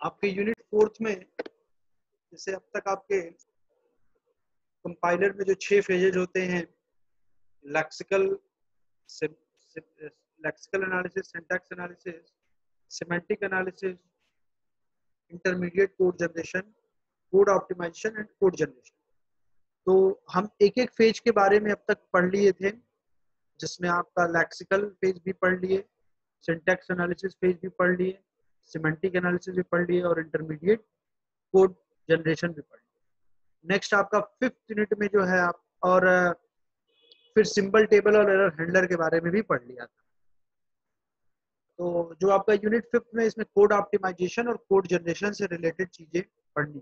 आपके यूनिट 4 में जैसे अब तक आपके कंपाइलर में जो 6 फेजेज होते हैं, lexical analysis, syntax analysis, semantic analysis, intermediate code generation, code optimization and code generation. तो हम एक एक फेज के बारे में अब तक पढ़ लिए थे, जिसमें आपका लेक्सिकल फेज भी पढ़ लिए, सिंटैक्स एनालिसिस फेज भी पढ़ लिए, सिमेंटिक एनालिसिस भी पढ़ लिए और इंटरमीडिएट कोड जनरेशन भी पढ़ लिए। नेक्स्ट आपका 5th यूनिट में जो है आप और फिर सिंबल टेबल और एरर हैंडलर के बारे में भी पढ़ लिया था। तो जो आपका यूनिट 5th में, इसमें कोड ऑप्टिमाइजेशन और कोड जनरेशन से रिलेटेड चीजें पढ़नी।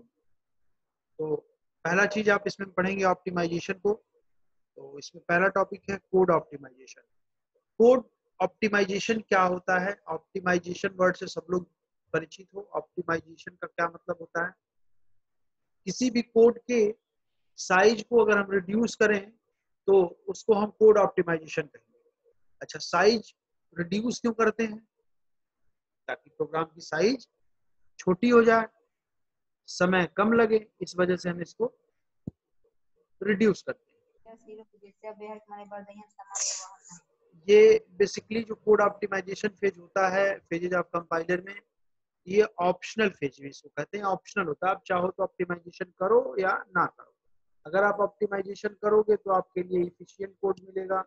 तो पहला चीज आप इसमें पढ़ेंगे ऑप्टिमाइजेशन को। तो इसमें पहला टॉपिक है कोड ऑप्टिमाइजेशन। कोड ऑप्टिमाइजेशन क्या होता है? ऑप्टिमाइजेशन वर्ड से सब लोग परिचित हो। ऑप्टिमाइजेशन का क्या मतलब होता है? किसी भी कोड के साइज को अगर हम रिड्यूस करें तो उसको हम कोड ऑप्टिमाइजेशन कहेंगे। अच्छा, साइज रिड्यूस क्यों करते हैं? ताकि प्रोग्राम की साइज छोटी हो जाए, समय कम लगे, इस वजह से हम इसको रिड्यूस करते हैं। ये बेसिकली जो कोड ऑप्टिमाइजेशन फेज होता है, फेजेज ऑफ कंपाइलर में, ये ऑप्शनल फेज भी इसको कहते हैं। ऑप्शनल होता है, आप चाहो तो ऑप्टिमाइजेशन करो या ना करो। अगर आप ऑप्टिमाइजेशन करोगे तो आपके लिए इफिशिएंट कोड मिलेगा,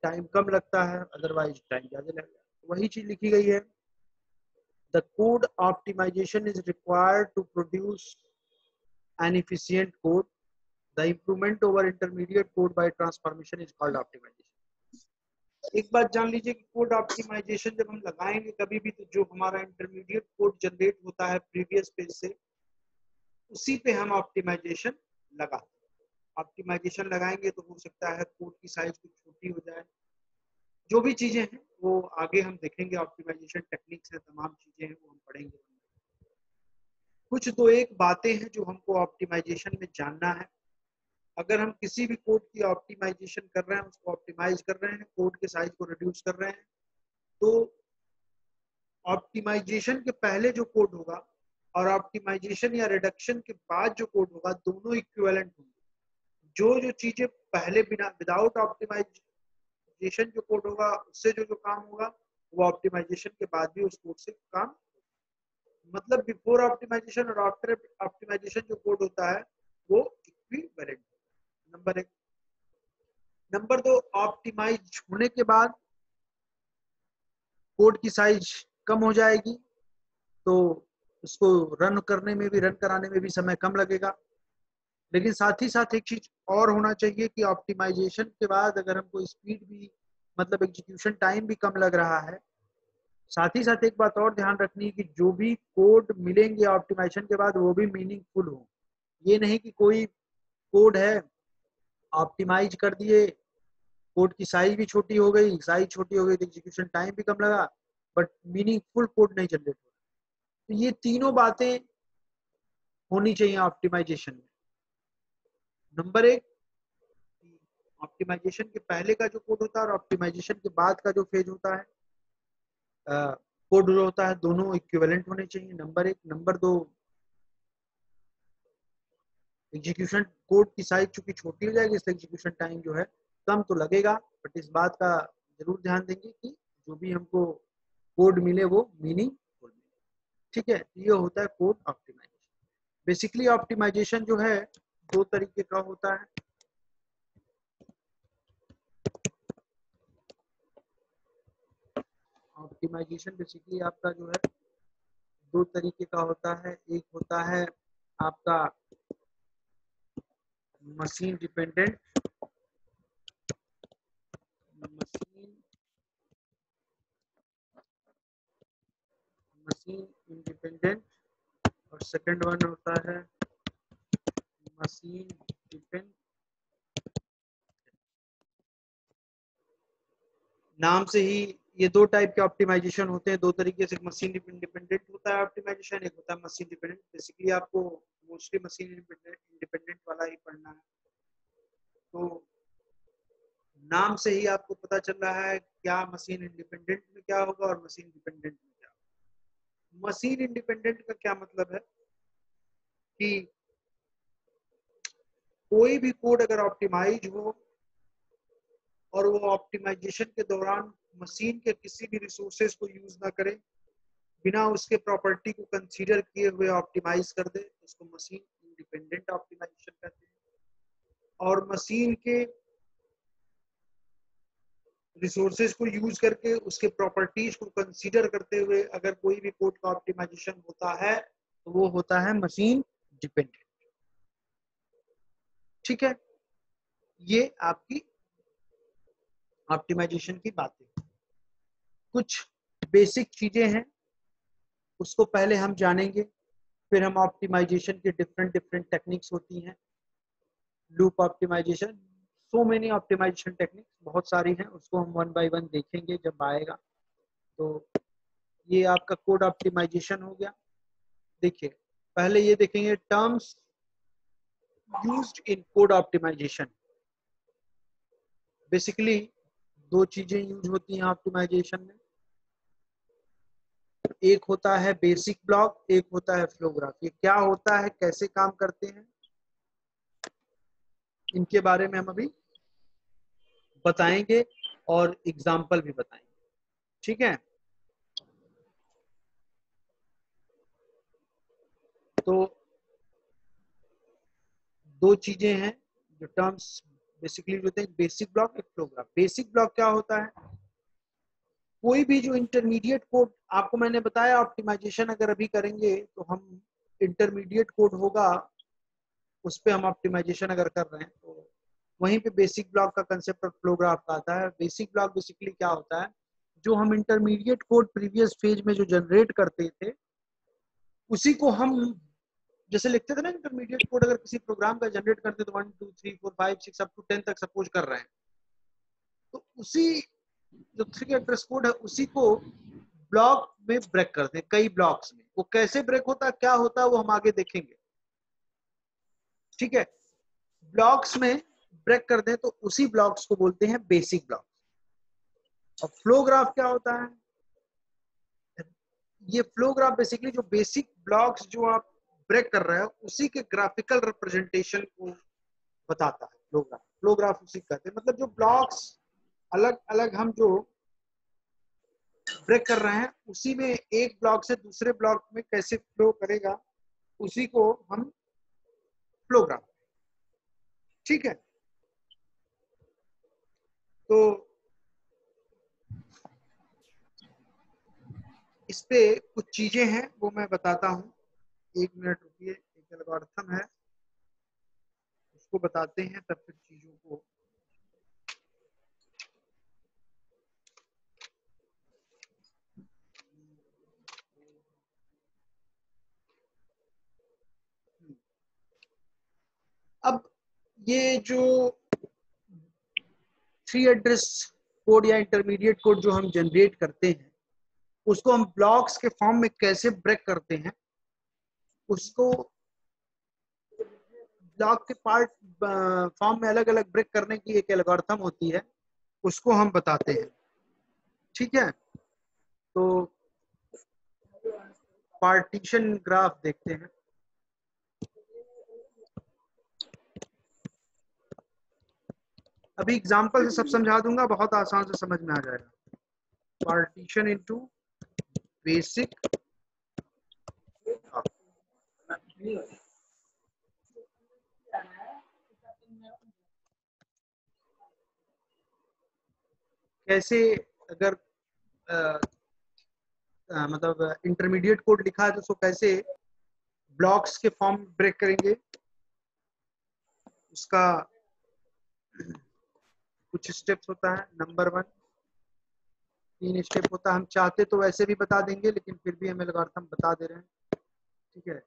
टाइम कम लगता है, अदरवाइज टाइम ज्यादा लगेगा। वही चीज लिखी गई है, the code optimization is required to produce an efficient code, the improvement over intermediate code by transformation is called optimization. एक बात जान लीजिए कि कोड ऑप्टिमाइजेशन जब हम लगाएंगे कभी भी, तो जो हमारा इंटरमीडिएट कोड जनरेट होता है प्रीवियस पेज से, उसी पे हम ऑप्टिमाइजेशन लगाते हैं। ऑप्टिमाइजेशन लगाएंगे तो हो सकता है कोड की साइज कुछ छोटी हो जाए। जो भी चीजें हैं वो आगे हम देखेंगे, ऑप्टिमाइजेशन टेक्निक्स है, तमाम चीजें हैं वो हम पढ़ेंगे। कुछ तो एक बातें हैं जो हमको ऑप्टिमाइजेशन में जानना है। अगर हम किसी भी कोड की ऑप्टिमाइजेशन कर रहे हैं, उसको ऑप्टिमाइज कर रहे हैं, कोड के साइज को रिड्यूस कर रहे हैं, तो ऑप्टिमाइजेशन के पहले जो कोड होगा और ऑप्टिमाइजेशन या रिडक्शन के बाद जो कोड होगा, दोनों इक्विवेलेंट होंगे। जो चीजें पहले बिना विदाउट ऑप्टिमाइजेशन जो कोड होगा, उससे जो काम होगा, वो ऑप्टिमाइजेशन के बाद भी उस कोड से काम, मतलब बिफोर ऑप्टिमाइजेशन और आफ्टर ऑप्टिमाइजेशन जो कोड होता है वो इक्विवेलेंट। नंबर 1। नंबर 2, ऑप्टिमाइज होने के बाद कोड की साइज कम हो जाएगी, तो उसको रन करने में भी, रन कराने में भी समय कम लगेगा। लेकिन साथ ही साथ एक चीज और होना चाहिए कि ऑप्टिमाइजेशन के बाद अगर हमको स्पीड भी, मतलब एग्जीक्यूशन टाइम भी कम लग रहा है, साथ ही साथ एक बात और ध्यान रखनी है कि जो भी कोड मिलेंगे ऑप्टिमाइजेशन के बाद वो भी मीनिंगफुल हो। ये नहीं कि कोई कोड है, ऑप्टिमाइज कर दिए, कोड की साइज भी छोटी हो गई, साइज छोटी हो गई तो एग्जीक्यूशन टाइम भी कम लगा, बट मीनिंगफुल कोड नहीं जनरेट हो। तो ये तीनों बातें होनी चाहिए ऑप्टिमाइजेशन में। नंबर 1, ऑप्टिमाइजेशन के पहले का जो कोड होता है और ऑप्टिमाइजेशन के बाद का जो फेज होता है, कोड जो होता है, दोनों इक्विवेलेंट होने चाहिए। नंबर 1। नंबर 2, एग्जीक्यूशन, कोड की साइज चूंकि छोटी हो जाएगी इसलिए एग्जीक्यूशन टाइम जो है कम तो लगेगा, बट इस बात का जरूर ध्यान देंगे कि जो भी हमको कोड मिले वो मीनिंगफुल मिले। ठीक है, ये होता है कोड ऑप्टिमाइजेशन। बेसिकली ऑप्टिमाइजेशन जो है 2 तरीके का होता है। ऑप्टिमाइजेशन बेसिकली आपका जो है 2 तरीके का होता है। एक होता है आपका मशीन डिपेंडेंट, मशीन इंडिपेंडेंट, और सेकंड वन होता है मशीन डिपेंडेंट। नाम से ही ये 2 टाइप के ऑप्टिमाइजेशन होते हैं, 2 तरीके से। मशीन इंडिपेंडेंट होता है ऑप्टिमाइजेशन, एक होता है मशीन डिपेंडेंट। बेसिकली आपको मोस्टली मशीन इंडिपेंडेंट वाला ही पढ़ना है। तो नाम से ही आपको पता चल रहा है क्या मशीन इंडिपेंडेंट में क्या होगा और मशीन डिपेंडेंट में क्या होगा। मशीन इंडिपेंडेंट का क्या मतलब है कि कोई भी कोड अगर ऑप्टिमाइज हो और वो ऑप्टिमाइजेशन के दौरान मशीन के किसी भी रिसोर्सेज को यूज ना करे, बिना उसके प्रॉपर्टी को कंसीडर किए हुए ऑप्टिमाइज कर दे, उसको मशीन इंडिपेंडेंट ऑप्टिमाइजेशन कहते हैं। और मशीन के रिसोर्सेज को यूज करके उसके प्रॉपर्टीज को कंसीडर करते हुए अगर कोई भी कोड का ऑप्टिमाइजेशन होता है तो वो होता है मशीन डिपेंडेंट। ठीक है, ये आपकी ऑप्टिमाइजेशन की बातें। कुछ बेसिक चीजें हैं, उसको पहले हम जानेंगे, फिर हम ऑप्टिमाइजेशन की डिफरेंट डिफरेंट टेक्निक्स होती हैं। Loop optimization, so many optimization techniques, बहुत सारी हैं, उसको हम वन बाय वन देखेंगे जब आएगा। तो ये आपका कोड ऑप्टिमाइजेशन हो गया। देखिए, पहले ये देखेंगे terms used in code optimization. Basically दो चीजें यूज होती हैं ऑप्टिमाइजेशन में, एक होता है बेसिक ब्लॉक, एक होता है फ्लो ग्राफ। ये क्या होता है, कैसे काम करते हैं, इनके बारे में हम अभी बताएंगे और एग्जाम्पल भी बताएंगे। ठीक है, तो दो चीजें हैं जो टर्म्स बेसिकली होते हैं, बेसिक ब्लॉक, एक फ्लो ग्राफ। बेसिक ब्लॉक क्या होता है, कोई भी जो इंटरमीडिएट कोड, आपको मैंने बताया ऑप्टिमाइजेशन अगर अभी करेंगे तो हम इंटरमीडिएट कोड होगा उस पर हम ऑप्टिमाइजेशन अगर कर रहे हैं तो वहीं पे बेसिक ब्लॉक का कंसेप्ट और फ्लो ग्राफ का आता है। बेसिक ब्लॉक बेसिकली क्या होता है, जो हम इंटरमीडिएट कोड प्रीवियस फेज में जो जनरेट करते थे उसी को हम जैसे लिखते थे ना, इंटरमीडिएट कोड अगर किसी प्रोग्राम का जनरेट करते तो 1 2 3 4 5 6 अप टू 10 तक सपोज कर रहे हैं, तो उसी जो 3 एड्रेस कोड है उसी को ब्लॉक में ब्रेक करते हैं, कई ब्लॉक्स में। वो कैसे ब्रेक होता है, क्या होता है, वो हम आगे देखेंगे। ठीक है, ब्लॉक्स में ब्रेक कर दें तो उसी ब्लॉक्स को बोलते हैं बेसिक ब्लॉक। और फ्लो ग्राफ क्या होता है, ये फ्लो ग्राफ बेसिकली जो बेसिक ब्लॉक्स जो आप ब्रेक कर रहे हो उसी के ग्राफिकल रिप्रेजेंटेशन को बताता है फ्लो ग्राफ। फ्लो ग्राफ उसी कहते हैं, मतलब जो ब्लॉक्स अलग अलग हम जो ब्रेक कर रहे हैं उसी में एक ब्लॉक से दूसरे ब्लॉक में कैसे फ्लो करेगा उसी को हम फ्लो ग्राफ। ठीक है, तो इस पे कुछ चीजें हैं वो मैं बताता हूँ। 1 मिनट रुकिए, एक एल्गोरिथम है उसको बताते हैं तब फिर चीजों को। अब ये जो 3 एड्रेस कोड या इंटरमीडिएट कोड जो हम जनरेट करते हैं उसको हम ब्लॉक्स के फॉर्म में कैसे ब्रेक करते हैं, उसको ब्लॉक के पार्ट फॉर्म में अलग अलग ब्रेक करने की एक एल्गोरिथम होती है, उसको हम बताते हैं। ठीक है, तो पार्टीशन ग्राफ देखते हैं। अभी एग्जांपल से सब समझा दूंगा, बहुत आसान से समझ में आ जाएगा। पार्टीशन इनटू बेसिक, कैसे अगर मतलब इंटरमीडिएट कोड लिखा है तो उसको कैसे ब्लॉक्स के फॉर्म ब्रेक करेंगे, उसका कुछ स्टेप्स होता है। नंबर 1 3 स्टेप होता है, हम चाहते तो वैसे भी बता देंगे लेकिन फिर भी हम एल्गोरिथम बता दे रहे हैं। ठीक है,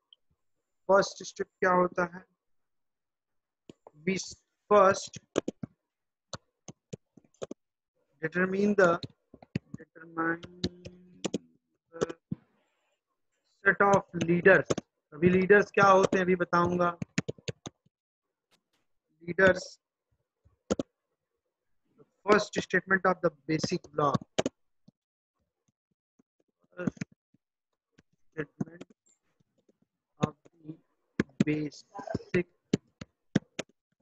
फर्स्ट स्टेप क्या होता है, first determine the set of leaders। अभी लीडर्स क्या होते हैं अभी बताऊंगा। Leaders, first statement of the basic block, statement of the basic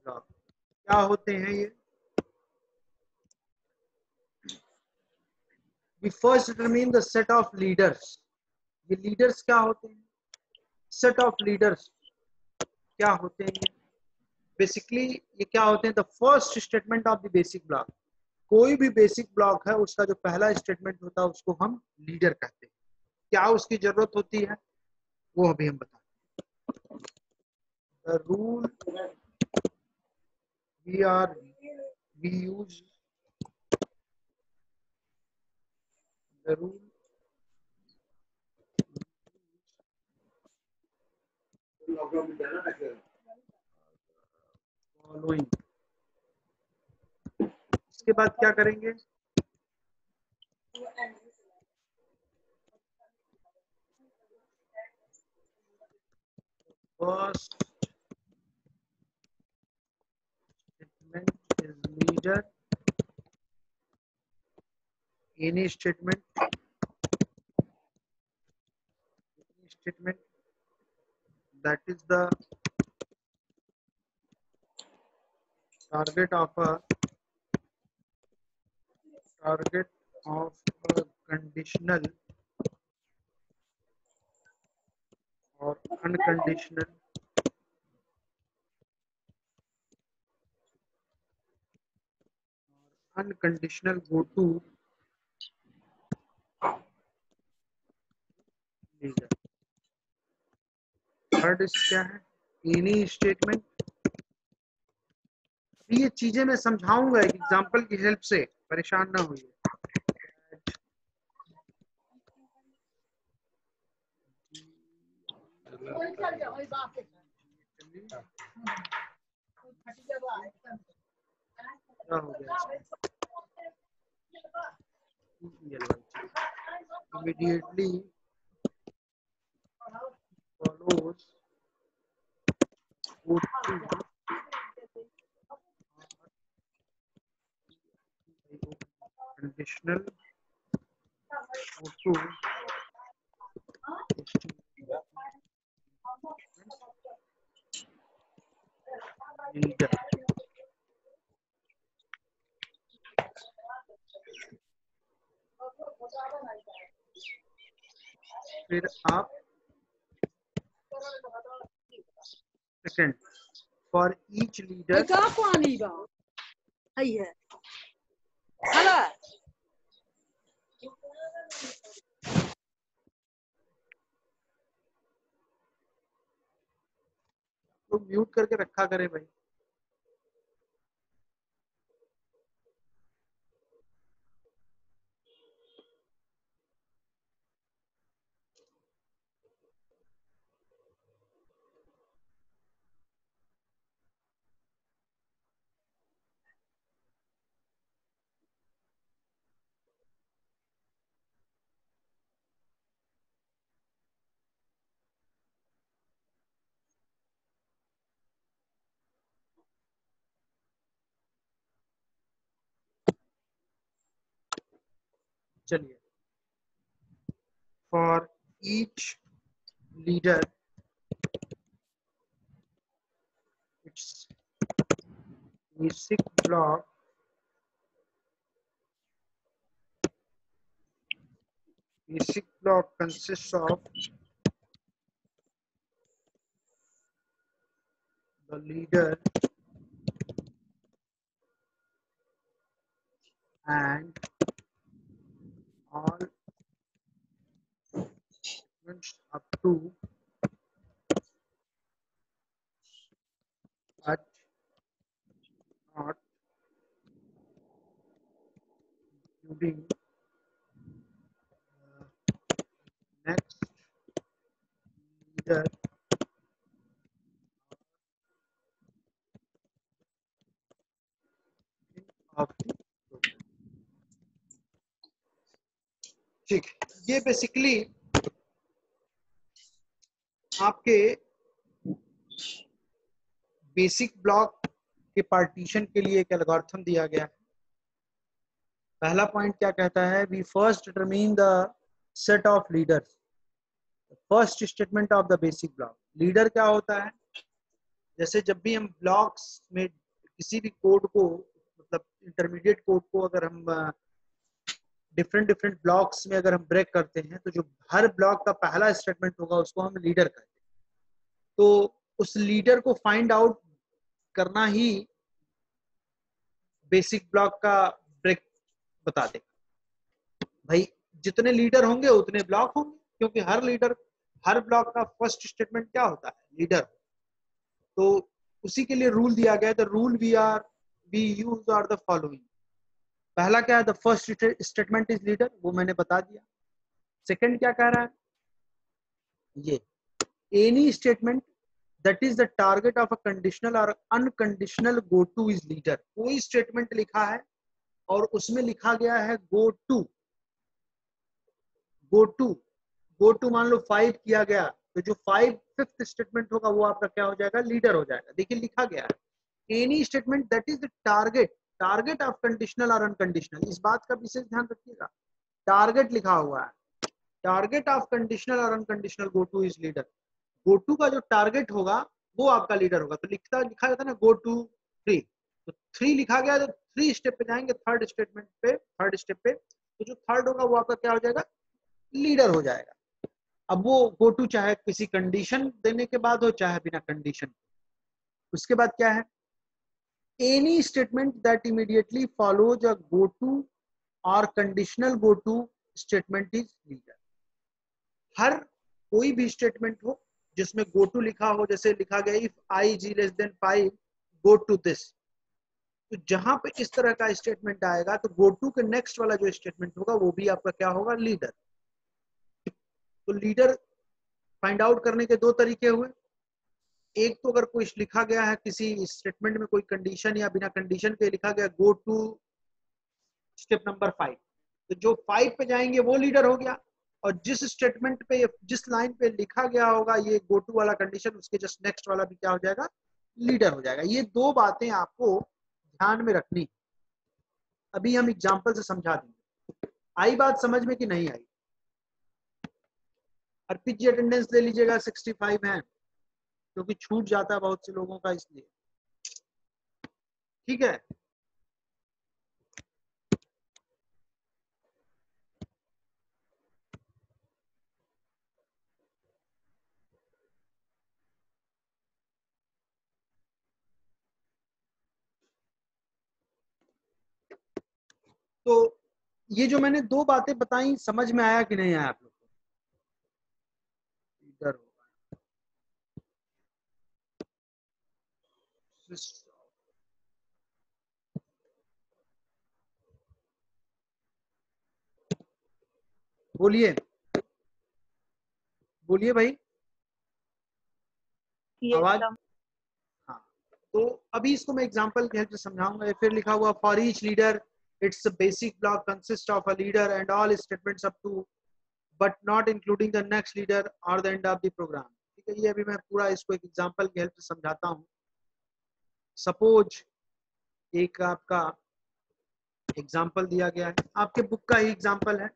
block. क्या होते हैं ये? We first determine the set of leaders. ये लीडर्स क्या होते हैं? सेट ऑफ लीडर्स क्या होते हैं? बेसिकली ये क्या होते हैं? The first statement of the basic block. कोई भी बेसिक ब्लॉक है उसका जो पहला स्टेटमेंट होता है उसको हम लीडर कहते हैं। क्या उसकी जरूरत होती है वो अभी हम बताएं। The rule we use the rule following। इसके बाद क्या करेंगे? First statement is leader. Any statement that is the target of a conditional or unconditional go to leader। Third क्या है? Any statement. ये चीजें मैं समझाऊंगा एक एग्जांपल की हेल्प से, परेशान ना होइए। क्या हो गया? Immediately follows conditional to leader। फिर आप सेकंड फॉर ईच लीडर। तो म्यूट करके रखा करें भाई। चलिए, for each leader it's basic block consists of the leader and all statements up to but not including next leader of the group। ठीक, ये बेसिकली आपके बेसिक ब्लॉक के पार्टीशन के लिए एक एल्गोरिथम दिया गया है। पहला पॉइंट क्या कहता है? We first determine the set of leaders. First statement of the basic block. Leader क्या होता है, जैसे जब भी हम ब्लॉक्स में किसी भी कोड को, मतलब इंटरमीडिएट कोड को अगर हम डिफरेंट डिफरेंट ब्लॉक्स में अगर हम ब्रेक करते हैं, तो जो हर ब्लॉक का पहला स्टेटमेंट होगा उसको हम लीडर कहते हैं। तो उस लीडर को फाइंड आउट करना ही बेसिक ब्लॉक का ब्रेक बता देगा। भाई जितने लीडर होंगे उतने ब्लॉक होंगे, क्योंकि हर ब्लॉक का फर्स्ट स्टेटमेंट क्या होता है, लीडर। तो उसी के लिए रूल दिया गया है। The rule we use are the following. पहला क्या है, the first statement is leader, वो मैंने बता दिया। सेकंड क्या कह रहा है, ये any statement that is the target of a conditional और unconditional go to is leader. कोई स्टेटमेंट लिखा है और उसमें लिखा गया है go to, go to go to मान लो 5 किया गया, तो जो 5 फिफ्थ स्टेटमेंट होगा वो आपका क्या हो जाएगा, लीडर हो जाएगा। देखिए लिखा गया है any statement that is the target of conditional और अनकंडीशनल। इस बात का विशेष ध्यान रखिएगा, टारगेट लिखा हुआ है, टारगेट ऑफ कंडीशनल और unconditional go to is leader. Go to का जो टारगेट होगा वो आपका लीडर होगा। तो लिखा जाता है ना गो टू 3, तो 3 लिखा गया, तो 3 स्टेप पे जाएंगे, थर्ड स्टेटमेंट पे, थर्ड स्टेप पे, तो जो थर्ड होगा वो आपका क्या हो जाएगा, लीडर हो जाएगा। अब वो गो टू चाहे किसी कंडीशन देने के बाद हो, चाहे बिना कंडीशन। उसके बाद क्या है, any statement that immediately follows a go to और conditional go to statement is leader. हर कोई भी स्टेटमेंट हो जिसमें गो टू लिखा हो, जैसे लिखा गया if I G less than 5 go to this, तो जहां पे इस तरह का स्टेटमेंट आएगा तो गो टू के नेक्स्ट वाला जो स्टेटमेंट होगा वो भी आपका क्या होगा, लीडर। तो लीडर फाइंड आउट करने के दो तरीके हुए। एक तो अगर कोई लिखा गया है किसी स्टेटमेंट में कोई कंडीशन या बिना कंडीशन के लिखा गया गो टू स्टेप नंबर 5, तो जो 5 पे जाएंगे वो लीडर हो गया। और जिस स्टेटमेंट पे, जिस लाइन पे लिखा गया होगा ये गो टू वाला कंडीशन, उसके जस्ट नेक्स्ट वाला भी क्या हो जाएगा, लीडर हो जाएगा। ये दो बातें आपको ध्यान में रखनी। अभी हम एग्जांपल से समझा देंगे। आई बात समझ में कि नहीं आई? अर्पित जी अटेंडेंस ले लीजिएगा, 65 है, क्योंकि छूट जाता है बहुत से लोगों का, इसलिए। ठीक है, तो ये जो मैंने दो बातें बताई, समझ में आया कि नहीं आया आप लोग को? इधर होगा बोलिए, बोलिए भाई, आवाज। हाँ, तो अभी इसको मैं एग्जांपल के हेल्प से समझाऊंगा। फिर लिखा हुआ for each leader it's basic block consist of a leader and all statements up to but not including the next leader और the end of the program. ठीक है, ये अभी मैं पूरा इसको एक एग्जांपल की हेल्प से समझाता हूँ। सपोज एक आपका एग्जांपल दिया गया है, आपके बुक का ही एग्जांपल है।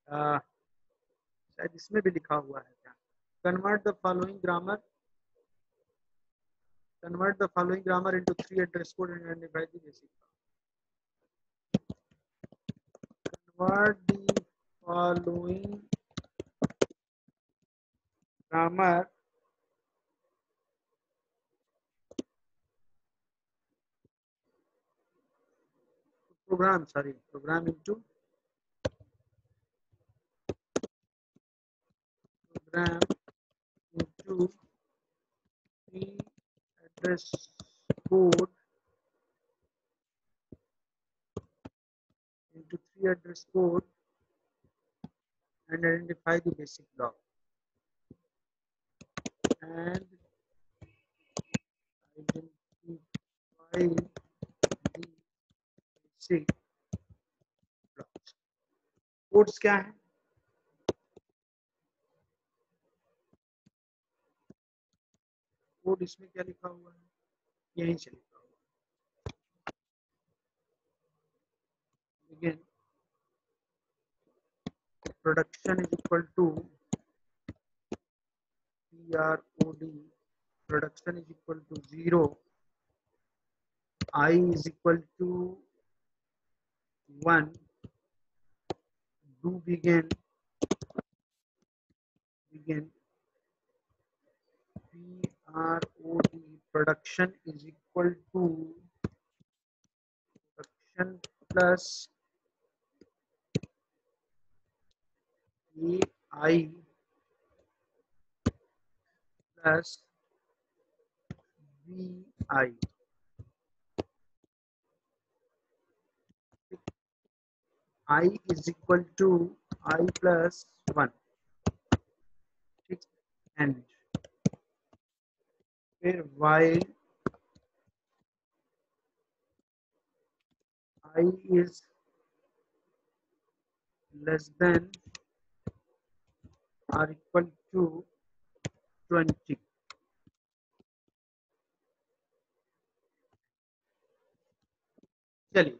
शायद इसमें भी लिखा हुआ है क्या, convert the following grammar, convert the following grammar into 3 address code and identify the basic. Convert the following grammar program into the address code into 3 address code and identify the basic block and identify the basic blocks. Codes क्या है, code इसमें क्या लिखा हुआ है, यहीं से लिखा हुआ है। Again, production is equal to PROD, production is equal to 0, I is equal to 1, do begin PROD, production is equal to production plus AI plus VI. I is equal to I plus 1, ठीक, and फिर while I is less than or equal to 20. चलिए,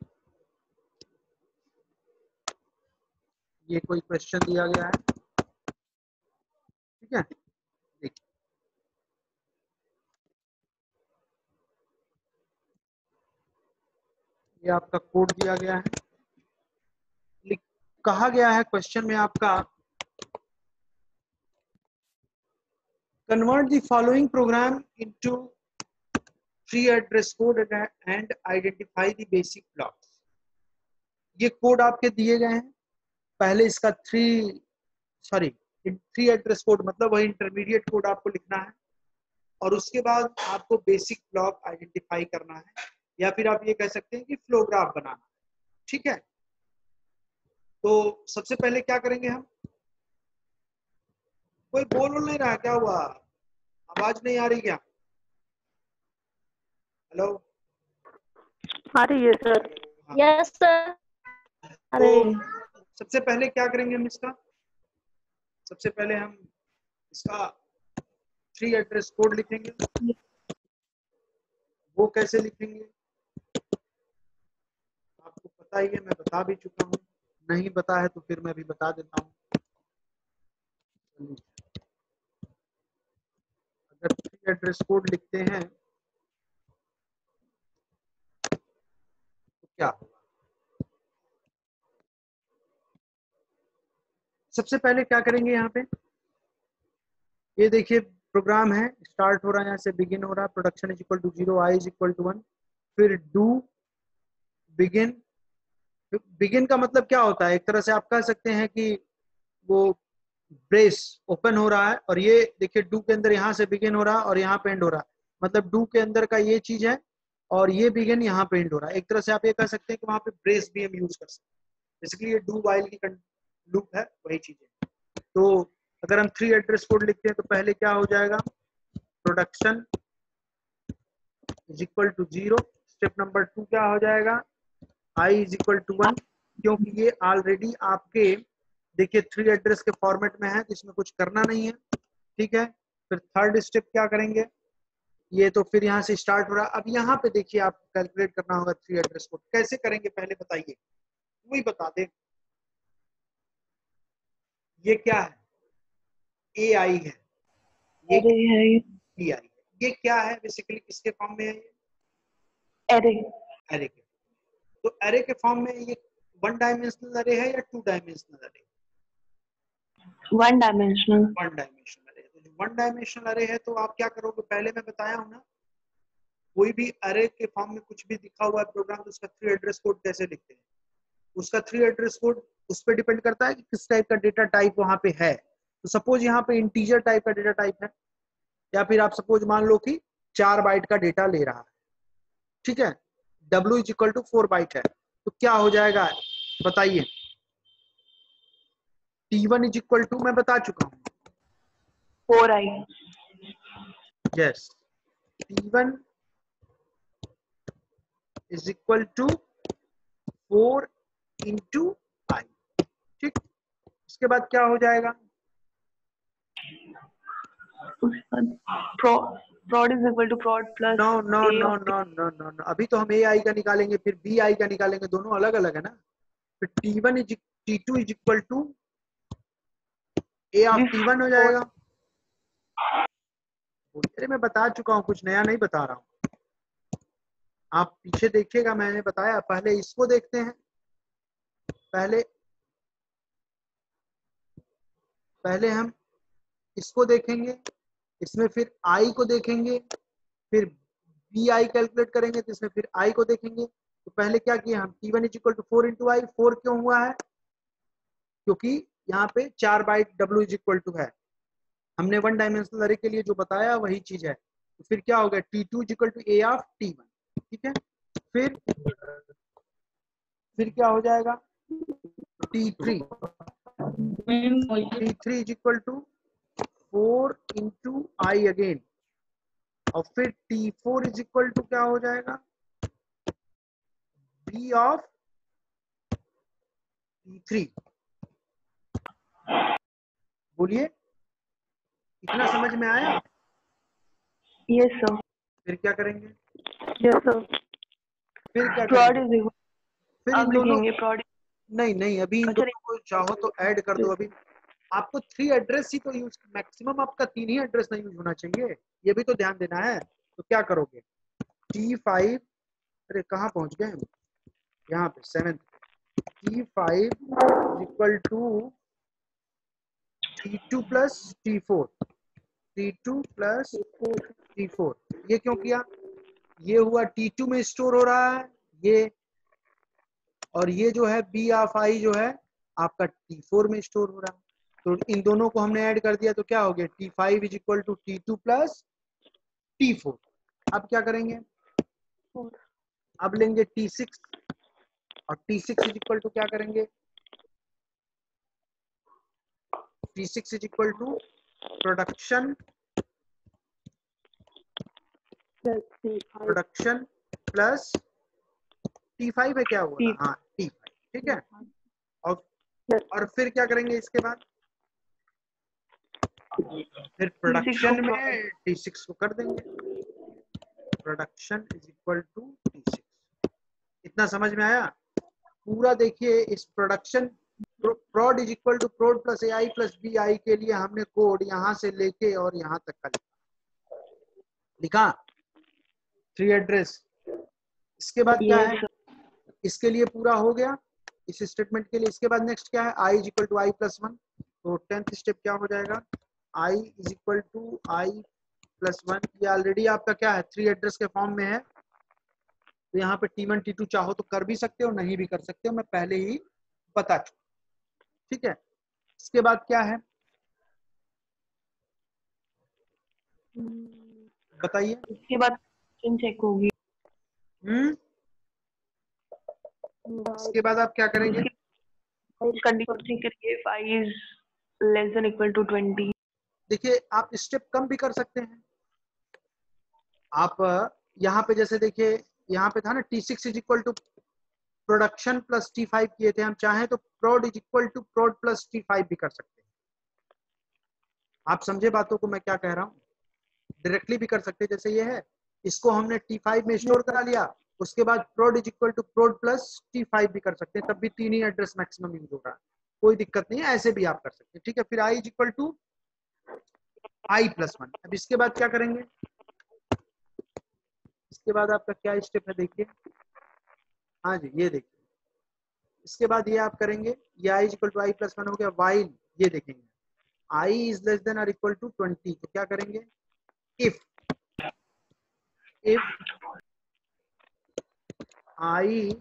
ये कोई question दिया गया है, ठीक है, देखिए ये आपका कोड दिया गया है, कहा गया है क्वेश्चन में आपका convert the following program into free address code and identify the basic blocks. ये कोड आपके दिए गए हैं, पहले इसका थ्री एड्रेस कोड मतलब वही इंटरमीडिएट कोड आपको लिखना है और उसके बाद आपको बेसिक ब्लॉक आइडेंटिफाई करना है या फिर आप ये कह सकते हैं कि फ्लो ग्राफ बनाना है, ठीक है। तो सबसे पहले क्या करेंगे हम, कोई बोल नहीं रहा, क्या हुआ, आवाज नहीं आ रही क्या? हेलो, आ रही है सर। Yes sir. तो सबसे पहले क्या करेंगे हम इसका, सबसे पहले हम इसका 3 एड्रेस कोड लिखेंगे। वो कैसे लिखेंगे आपको पता ही है, मैं बता भी चुका हूँ, नहीं पता है तो फिर मैं भी बता देता हूँ। अगर 3 एड्रेस कोड लिखते हैं तो क्या होगा, सबसे पहले क्या करेंगे, यहाँ पे ये देखिए प्रोग्राम है, स्टार्ट हो रहा है, यहाँ से बिगिन हो रहा है, production is equal to 0, I is equal to 1, फिर डू बिगिन। बिगिन का मतलब क्या होता है, एक तरह से आप कह सकते हैं कि वो ब्रेस ओपन हो रहा है और ये देखिए डू के अंदर यहाँ से बिगिन हो रहा है और यहाँ पे एंड हो रहा है, मतलब डू के अंदर का ये चीज है और ये बिगिन यहाँ पे एंड हो रहा है। एक तरह से आप ये कह सकते हैं कि वहां पे ब्रेस भी हम यूज कर सकते हैं, बेसिकली ये डू वाइल की लूप है, वही चीज है। तो अगर हम 3 एड्रेस कोड लिखते हैं तो पहले क्या हो जाएगा, production is equal to 0, step number 2 क्या हो जाएगा, आई इज इक्वल टू 1, क्योंकि ये ऑलरेडी आपके देखिए 3 एड्रेस के फॉर्मेट में है तो इसमें कुछ करना नहीं है, ठीक है। फिर थर्ड स्टेप क्या करेंगे, ये तो फिर यहाँ से स्टार्ट हो रहा है, अब यहाँ पे देखिए आप कैलकुलेट करना होगा 3 एड्रेस कोड, कैसे करेंगे पहले बताइए, वही बता दे। ये क्या है, ए आई है, ये बी आई है, ये क्या है बेसिकली किसके फॉर्म में है, ये एरे के, तो एरे के फॉर्म में ये 1 डायमेंशनल एरे है या 2 dimensional array, 1 dimensional. 1 dimensional array. तो जो 1 डायमेंशनल एरे है तो आप क्या करोगे, पहले मैं बताया हूं ना, कोई भी एरे के फॉर्म में कुछ भी दिखा हुआ है प्रोग्राम तो उसका 3 एड्रेस कोड कैसे लिखते हैं, उसका 3 एड्रेस कोड उस पर डिपेंड करता है कि किस टाइप का डेटा टाइप वहां पे है। तो सपोज यहाँ पे इंटीजर टाइप का डेटा टाइप है या फिर आप सपोज मान लो कि 4 बाइट का डेटा ले रहा है, ठीक है, w is equal to 4 byte है, तो क्या हो जाएगा बताइए, t1 इज इक्वल टू, मैं बता चुका हूँ 4i, yes, t1 is equal to 4 into I, ठीक। उसके बाद क्या हो जाएगा, prod is equal to prod plus no no a no of no no no no, अभी तो हम ए आई का निकालेंगे फिर बी आई का निकालेंगे, दोनों अलग अलग है ना। फिर t1 is t2 is equal to a of T1 हो जाएगा। अरे मैं बता चुका हूँ, कुछ नया नहीं बता रहा हूँ, आप पीछे देखिएगा, मैंने बताया। पहले इसको देखते हैं, पहले हम इसको देखेंगे, इसमें फिर आई को देखेंगे, फिर बी आई कैलकुलेट करेंगे, तो इसमें फिर आई को देखेंगे। तो पहले क्या किया हम, T1 is equal to 4 into I. 4 क्यों हुआ है, क्योंकि यहाँ पे 4 byte W is equal to है, हमने वन डायमेंशनल अरे के लिए जो बताया वही चीज है। तो फिर क्या हो गया, T2 is equal to a of T1, ठीक है। फिर क्या हो जाएगा, T3 is equal to 4 into I again, और फिर T4 इज इक्वल टू क्या हो जाएगा, B ऑफ T3। बोलिए, इतना समझ में आया। Yes sir. फिर क्या करेंगे, यस सर। फिर क्या प्रोड करेंगे, इज फिर आप इन दोनों, लिखेंगे प्रोड। नहीं अभी इन अच्छा दोनों को चाहो तो ऐड कर दो। अभी आपको 3 एड्रेस ही तो यूज, मैक्सिमम आपका 3 ही एड्रेस नहीं यूज होना चाहिए, ये भी तो ध्यान देना है। तो क्या करोगे, T5, अरे कहाँ पहुंच गए हम, यहाँ पे 7, T5 is equal to T2 plus T4, T2 plus T4। ये क्यों किया, ये हुआ T2 में स्टोर हो रहा है ये, और ये जो है B ऑफ I जो है आपका T4 में स्टोर हो रहा है। तो इन दोनों को हमने ऐड कर दिया, तो क्या हो गया, T5 is equal to T2 plus T4। अब क्या करेंगे, अब लेंगे T6, और T6 इज इक्वल टू क्या करेंगे, T6 is equal to production plus T5 है, क्या हुआ था, हाँ T5, ठीक है। और फिर क्या करेंगे इसके बाद, फिर प्रोडक्शन में T6 को कर देंगे, production is equal to T6। इतना समझ में आया पूरा। देखिए इस production, prod is equal to prod plus AI plus BI के लिए हमने कोड यहाँ से लेके और यहाँ तक का लिखा 3 एड्रेस। इसके बाद क्या है, इसके लिए पूरा हो गया इस स्टेटमेंट के लिए। इसके बाद नेक्स्ट क्या है, I is equal to I plus 1। तो 10th स्टेप क्या हो जाएगा, I is equal to I plus 1। ये ऑलरेडी आपका क्या है, 3 एड्रेस के फॉर्म में है। तो यहाँ पे T1 T2 चाहो तो कर भी सकते हो, नहीं भी कर सकते हो, मैं पहले ही बता चुका, ठीक है। इसके बाद क्या है, बताइए। इसके बाद चेक होगी। इसके बाद आप क्या करेंगे, कंडीशन चेक करिए, 5 is less than equal to 20। देखिए आप स्टेप कम भी कर सकते हैं। आप यहाँ पे जैसे देखिए, यहाँ पे था ना T6 is equal to production plus T5 किए थे, हम चाहें तो prod is equal to prod plus T5 भी कर सकते हैं। आप समझे बातों को मैं क्या कह रहा हूँ, डायरेक्टली भी कर सकते हैं। जैसे ये है, इसको हमने T5 में स्टोर करा लिया, उसके बाद prod is equal to prod plus T5 भी कर सकते हैं, तब भी 3 ही एड्रेस मैक्सिमम यूज होगा, कोई दिक्कत नहीं है, ऐसे भी आप कर सकते हैं, ठीक है। फिर I is equal to I plus 1। अब इसके बाद क्या करेंगे, इसके बाद आपका क्या स्टेप है, देखिए, हाँ जी ये देखिए। इसके बाद ये आप करेंगे, ये I is equal to I plus 1 हो गया, वाइल ये देखेंगे I इज लेस देन और इक्वल टू 20। तो क्या करेंगे, if I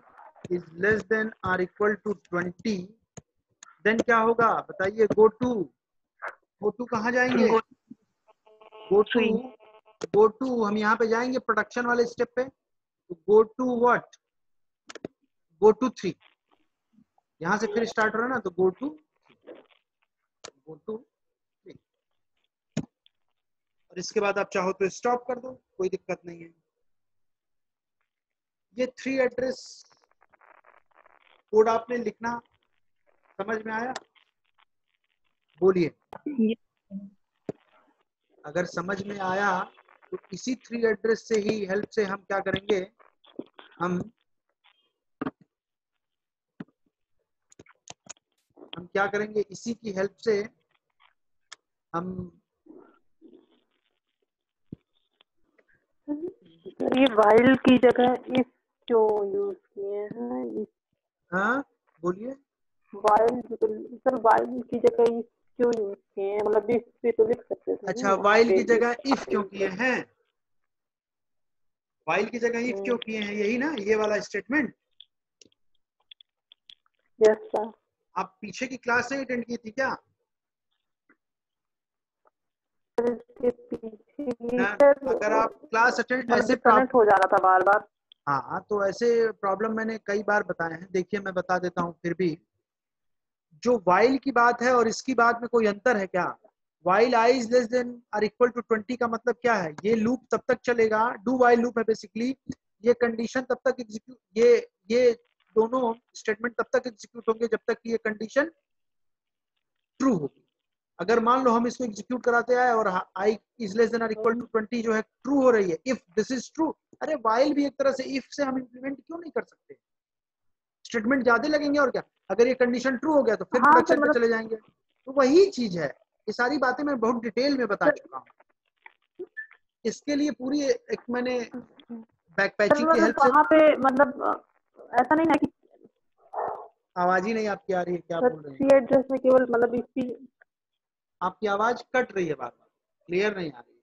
is less than और इक्वल टू 20, देन क्या होगा बताइए, गो टू कहाँ जाएंगे, गो टू हम यहाँ पे जाएंगे प्रोडक्शन वाले स्टेप पे। तो go to what, go to 3, यहाँ से फिर स्टार्ट हो रहा है ना, तो गो टू 3। और इसके बाद आप चाहो तो स्टॉप कर दो, कोई दिक्कत नहीं है। ये 3 एड्रेस कोड आपने लिखना, समझ में आया, बोलिए। अगर समझ में आया तो इसी 3 एड्रेस से ही हेल्प से हम क्या करेंगे, हम क्या करेंगे, इसी की हेल्प से हम ये वाइल की जगह इफ क्यों यूज किए हैं? हाँ बोलिए। वाइल सर, वाइल की जगह इफ क्यों यूज किए हैं? मतलब इफ पे तो लिख सकते थे अच्छा, ना वहाँ वाइल पे की जगह इफ क्यों if। किए हैं? वाइल की जगह इफ क्यों किए हैं, यही ना, ये वाला स्टेटमेंट। Yes sir. आप पीछे की क्लास नहीं अटेंड की थी क्या? इसके पीछे ना, सर अगर आप क्लास अटेंड मतलब ऐसे डिस्कनेक्ट हो जा रहा था बार बार। हाँ तो ऐसे प्रॉब्लम मैंने कई बार बताए हैं। देखिए मैं बता देता हूँ फिर भी। जो वाइल की बात है और इसकी बात में कोई अंतर है क्या? While I is less than or equal to 20 का मतलब क्या है? ये लूप तब तक चलेगा, डू वाइल लूप है बेसिकली। ये कंडीशन तब तक एग्जीक्यूट, ये दोनों स्टेटमेंट तब तक एग्जीक्यूट होंगे जब तक कि ये कंडीशन ट्रू होगी। अगर मान लो हम इसको एग्जीक्यूट कराते आए और I is less than or equal to 20 जो है ट्रू हो रही है, इफ दिस इज ट्रू। अरे वाइल भी एक तरह से इफ से हम इंप्लीमेंट क्यों नहीं कर सकते? स्टेटमेंट ज्यादा लगेंगे और क्या। अगर ये कंडीशन ट्रू हो गया तो फिर हाँ सर प्रोडक्शन पे मतलब चले जाएंगे। तो वही चीज है, ये सारी बातें मैं बहुत डिटेल में बता सर, चुका हूँ। इसके लिए पूरी एक मैंने बैक सर पैचिंग की मतलब हेल्प से। वहाँ पे मतलब ऐसा नहीं है कि आवाज ही नहीं आपकी आ रही है, क्या सर बोल रहे हैं? सी एड्रेस में केवल मतलब इसकी। आपकी आवाज कट रही है, बार बार क्लियर नहीं आ रही है।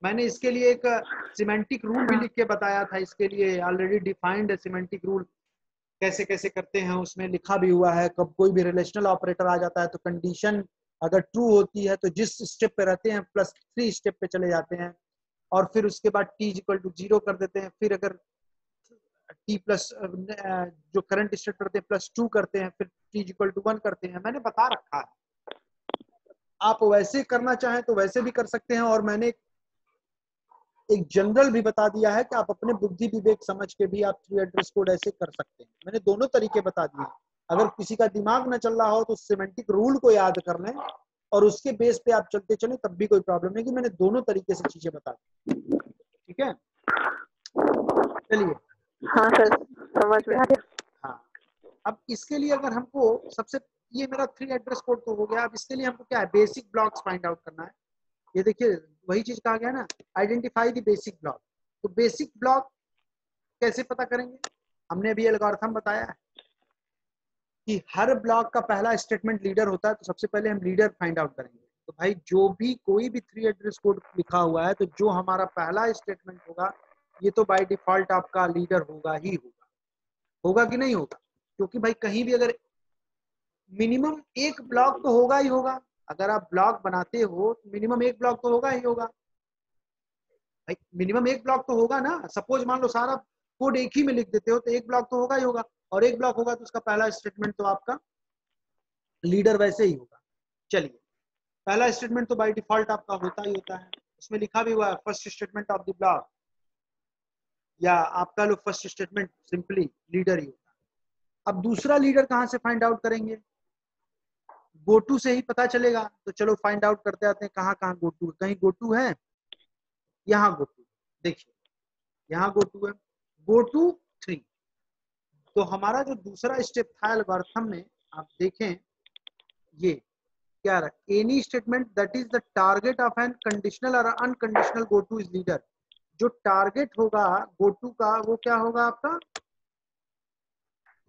मैंने इसके लिए एक सिमेंटिक रूल भी हाँ लिख के बताया था। इसके लिए ऑलरेडी डिफाइंड है सिमेंटिक रूल, कैसे कैसे करते हैं उसमें लिखा भी हुआ है। कब कोई भी रिलेशनल ऑपरेटर आ जाता है तो कंडीशन अगर ट्रू होती है तो जिस स्टेप पे रहते हैं +3 स्टेप पे चले जाते हैं, और फिर उसके बाद t इक्वल टू 0 कर देते हैं। फिर अगर t प्लस जो करंट स्टेट करते हैं +2 करते हैं, फिर t इक्वल टू 1 करते हैं। मैंने बता रखा है, आप वैसे करना चाहें तो वैसे भी कर सकते हैं। और मैंने एक जनरल भी बता दिया है कि आप अपने बुद्धि विवेक समझ के भी आप 3 एड्रेस कोड ऐसे कर सकते हैं। मैंने दोनों तरीके बता दिए। अगर किसी का दिमाग न चल रहा हो तो सिमेंटिक रूल को याद कर लें और उसके बेस पे आप चलते चलें, तब भी कोई प्रॉब्लम नहीं। कि मैंने दोनों तरीके से चीजें बता दी। ठीक है, चलिए। हाँ तो सर समझ ठीक में है। आ गया। हाँ, अब इसके लिए अगर हमको सबसे, ये मेरा 3 एड्रेस कोड तो हो गया। अब इसके लिए हमको क्या है, बेसिक ब्लॉक्स फाइंड आउट करना है। ये देखिए वही चीज कहा गया ना, आइडेंटिफाई द बेसिक ब्लॉक। तो बेसिक ब्लॉक कैसे पता करेंगे? हमने अभी एल्गोरिथम बताया है कि हर ब्लॉक का पहला स्टेटमेंट लीडर होता है। तो सबसे पहले हम लीडर फाइंड आउट करेंगे। तो भाई जो भी कोई भी 3 एड्रेस कोड लिखा हुआ है, तो जो हमारा पहला स्टेटमेंट होगा ये तो बाय डिफॉल्ट आपका लीडर होगा ही होगा। होगा कि नहीं होगा? क्योंकि भाई कहीं भी अगर मिनिमम एक ब्लॉक तो होगा ही होगा। अगर आप ब्लॉक बनाते हो तो मिनिमम एक ब्लॉक तो होगा ही होगा। भाई मिनिमम एक ब्लॉक तो होगा ना। सपोज मान लो सारा कोड एक ही में लिख देते हो तो एक ब्लॉक तो होगा ही होगा। और एक ब्लॉक होगा तो उसका पहला स्टेटमेंट तो आपका लीडर वैसे ही होगा। चलिए, पहला स्टेटमेंट तो बाय डिफॉल्ट आपका होता ही होता है। उसमें लिखा भी हुआ है first statement of the block, या आपका लो फर्स्ट स्टेटमेंट सिंपली लीडर ही होता है। अब दूसरा लीडर कहां से फाइंड आउट करेंगे? गो टू से ही पता चलेगा। तो चलो फाइंड आउट करते आते हैं कहाँ कहाँ गो टू। कहीं गो टू है, यहाँ गो टू, देखिए यहाँ गो टू है, गो टू 3। तो हमारा जो दूसरा स्टेप था एल्गोरिथम में, आप देखें ये क्या रहा, any statement that is the target of an conditional और unconditional go to is leader. जो टारगेट होगा गो टू का वो क्या होगा आपका?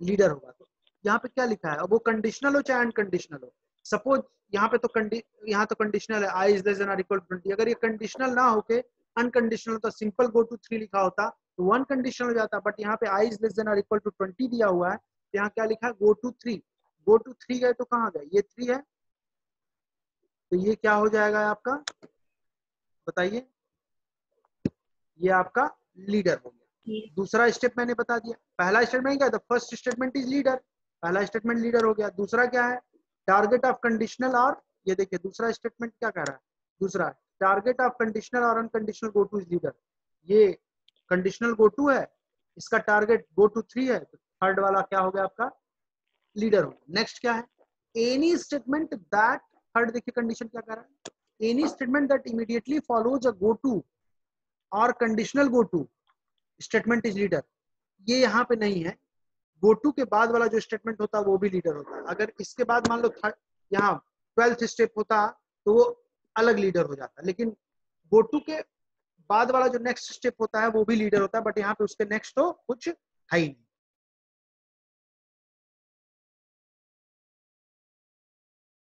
लीडर होगा। तो यहाँ पे क्या लिखा है, वो कंडीशनल हो चाहे अनकंडीशनल हो। सपोज यहाँ पे तो यहाँ तो कंडीशनल है, आई इज लेस देन और इक्वल टू 20। अगर ये कंडीशनल ना होके अनकंडीशनल होता, सिंपल गो टू 3 लिखा होता तो वन कंडीशनल हो जाता। बट यहाँ पे आई इज लेस देन और इक्वल टू 20 दिया हुआ है, तो यहाँ क्या लिखा है, गो टू 3। गो टू 3 गए तो कहाँ गए, ये 3 है, तो ये क्या हो जाएगा आपका, बताइए? ये आपका लीडर हो गया। दूसरा स्टेप मैंने बता दिया। पहला स्टेटमेंट क्या था, फर्स्ट स्टेटमेंट इज लीडर, पहला स्टेटमेंट लीडर हो गया। दूसरा क्या है, टारगेट ऑफ कंडीशनल और, ये देखिए दूसरा स्टेटमेंट क्या कह रहा है, दूसरा टारगेट ऑफ कंडीशनल और unconditional go to is leader. ये कंडीशनल गो टू है, इसका टारगेट गो टू 3 है, तो थर्ड वाला क्या हो गया आपका, लीडर हो गया। नेक्स्ट क्या है, एनी स्टेटमेंट दैट, थर्ड देखिए कंडीशन क्या कह रहा है, any statement that immediately follows a go to और conditional go to statement is leader. ये यहाँ पे नहीं है। गो टू के बाद वाला जो स्टेटमेंट होता है वो भी लीडर होता है। अगर इसके बाद मान लो यहाँ 12th स्टेप होता तो वो अलग लीडर हो जाता, लेकिन गो टू के बाद वाला जो नेक्स्ट स्टेप होता है वो भी लीडर होता है, बट यहाँ पे उसके नेक्स्ट तो कुछ है ही नहीं।